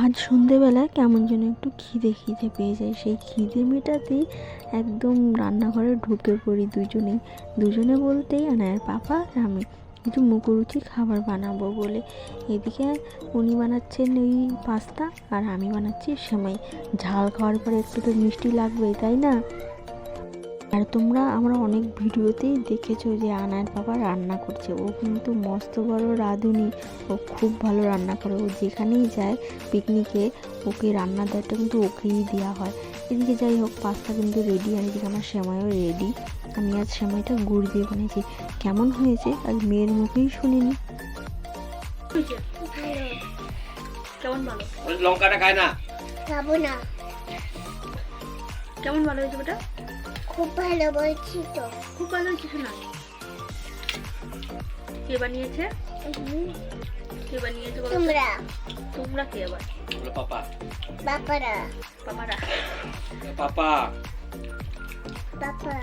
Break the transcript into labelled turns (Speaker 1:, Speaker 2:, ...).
Speaker 1: আজ সন্ধেবেলায় কেমন যেন একটু খিদে খিদে পেয়ে যায়, সেই খিদে মেটাতেই একদম রান্নাঘরে ঢুকে পড়ি দুজনে বলতেই আনায়ার পাপা আর আমি কিছু মুখরুচি খাবার বানাবো বলে। এদিকে উনি বানাচ্ছেন ওই পাস্তা আর আমি বানাচ্ছি সেমাই। ঝাল খাওয়ার পরে একটু তো মিষ্টি লাগবেই, তাই না? আর তোমরা আমরা অনেক ভিডিওতেই দেখেছো যে আনায়ার বাবা রান্না করছে। ও কিন্তু মস্ত বড় রাঁধুনি, ও খুব ভালো রান্না করে। ও যেখানেই যায় পিকনিকে ওকে রান্নার দায়িত্ব কিন্তু ওকেই দেওয়া হয়। এদিকে যাই হোক, পাস্তা কিন্তু রেডি, আর এদিকে আমার সেমাইও রেডি। আমি আজ সেমাইটা গুড় দিয়ে বানিয়েছি। কেমন হয়েছে আজ মেয়ের মুখেই শুনিনি।
Speaker 2: কেমন ভালো?
Speaker 3: লঙ্কাটা খায় না,
Speaker 4: খাবো না।
Speaker 2: কেমন ভালো হয়েছে বেটা?
Speaker 4: খুব ভালো বলছি তো।
Speaker 2: খুব ভালো কিছু না। কে বানিয়েছে? কে বানিয়েছে বলো?
Speaker 4: তোমরা
Speaker 2: তোমরা কে আবার?
Speaker 3: বলো পাপা।
Speaker 4: বাপারা
Speaker 2: বাবারা।
Speaker 3: পাপা
Speaker 4: বাপা